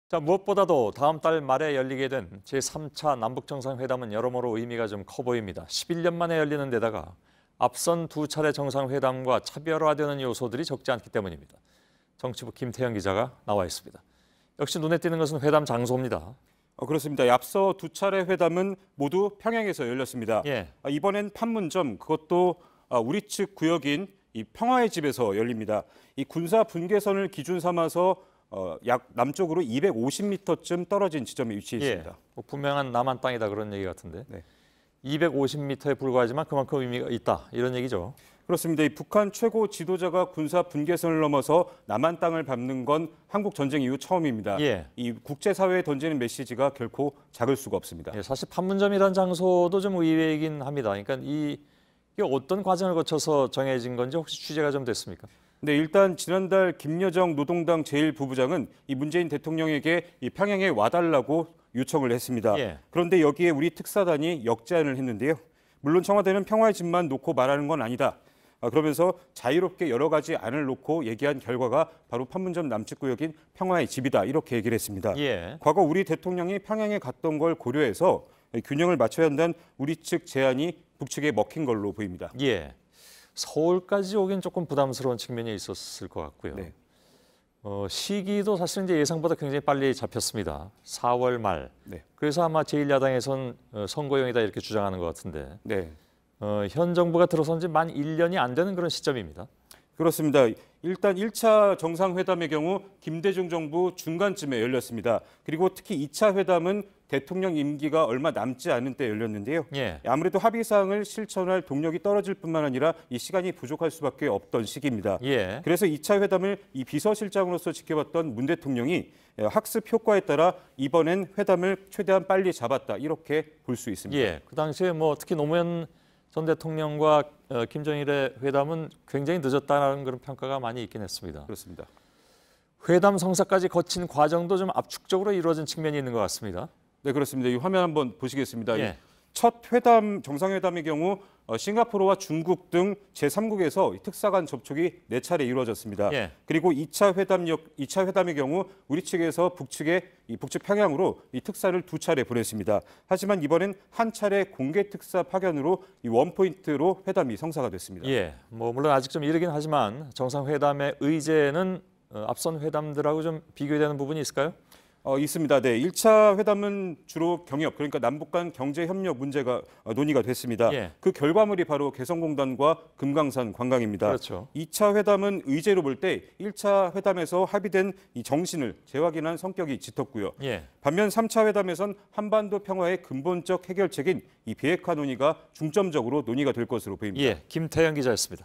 자, 무엇보다도 다음 달 말에 열리게 된 제3차 남북정상회담은 여러모로 의미가 좀 커 보입니다. 11년 만에 열리는 데다가 앞선 두 차례 정상회담과 차별화되는 요소들이 적지 않기 때문입니다. 정치부 김태형 기자가 나와 있습니다. 역시 눈에 띄는 것은 회담 장소입니다. 그렇습니다. 앞서 두 차례 회담은 모두 평양에서 열렸습니다. 예. 이번엔 판문점, 그것도 우리 측 구역인 이 평화의 집에서 열립니다. 이 군사 분계선을 기준 삼아서 약 남쪽으로 250m쯤 떨어진 지점에 위치해 있습니다. 예. 뭐 분명한 남한 땅이다 그런 얘기 같은데. 네. 250m에 불과하지만 그만큼 의미가 있다 이런 얘기죠. 그렇습니다. 이 북한 최고 지도자가 군사 분계선을 넘어서 남한 땅을 밟는 건 한국 전쟁 이후 처음입니다. 예. 이 국제사회에 던지는 메시지가 결코 작을 수가 없습니다. 예, 사실 판문점이라는 장소도 좀 의외이긴 합니다. 그러니까 이게 어떤 과정을 거쳐서 정해진 건지 혹시 취재가 좀 됐습니까? 네, 일단 지난달 김여정 노동당 제1부부장은 이 문재인 대통령에게 이 평양에 와달라고 요청을 했습니다. 예. 그런데 여기에 우리 특사단이 역제안을 했는데요. 물론 청와대는 평화의 집만 놓고 말하는 건 아니다. 그러면서 자유롭게 여러 가지 안을 놓고 얘기한 결과가 바로 판문점 남측구역인 평화의 집이다. 이렇게 얘기를 했습니다. 예. 과거 우리 대통령이 평양에 갔던 걸 고려해서 균형을 맞춰야 한다는 우리 측 제안이 북측에 먹힌 걸로 보입니다. 예. 서울까지 오긴 조금 부담스러운 측면이 있었을 것 같고요. 네. 시기도 사실 이제 예상보다 굉장히 빨리 잡혔습니다. 4월 말. 네. 그래서 아마 제1야당에선 선거용이다 이렇게 주장하는 것 같은데 네. 현 정부가 들어선 지 만 1년이 안 되는 그런 시점입니다. 그렇습니다. 일단 1차 정상회담의 경우 김대중 정부 중간쯤에 열렸습니다. 그리고 특히 2차 회담은 대통령 임기가 얼마 남지 않은 때 열렸는데요. 예. 아무래도 합의사항을 실천할 동력이 떨어질 뿐만 아니라 이 시간이 부족할 수밖에 없던 시기입니다. 예. 그래서 2차 회담을 이 비서실장으로서 지켜봤던 문 대통령이 학습 효과에 따라 이번엔 회담을 최대한 빨리 잡았다 이렇게 볼 수 있습니다. 예. 그 당시에 뭐 특히 노무현 전 대통령과 김정일의 회담은 굉장히 늦었다는 그런 평가가 많이 있긴 했습니다. 그렇습니다. 회담 성사까지 거친 과정도 좀 압축적으로 이루어진 측면이 있는 것 같습니다. 네, 그렇습니다. 이 화면 한번 보시겠습니다. 예. 첫 회담, 정상회담의 경우 싱가포르와 중국 등 제3국에서 특사 간 접촉이 4차례 이루어졌습니다. 예. 그리고 2차 회담의 경우 우리 측에서 북측 평양으로 이 특사를 2차례 보냈습니다. 하지만 이번엔 한 차례 공개 특사 파견으로 이 원포인트로 회담이 성사가 됐습니다. 예. 뭐 물론 아직 좀 이르긴 하지만 정상회담의 의제는 앞선 회담들하고 좀 비교되는 부분이 있을까요? 있습니다. 네, 1차 회담은 주로 경협, 그러니까 남북 간 경제 협력 문제가 논의가 됐습니다. 예. 그 결과물이 바로 개성공단과 금강산 관광입니다. 그렇죠. 2차 회담은 의제로 볼 때 1차 회담에서 합의된 이 정신을 재확인한 성격이 짙었고요. 예. 반면 3차 회담에선 한반도 평화의 근본적 해결책인 이 비핵화 논의가 중점적으로 논의가 될 것으로 보입니다. 예. 김태형 기자였습니다.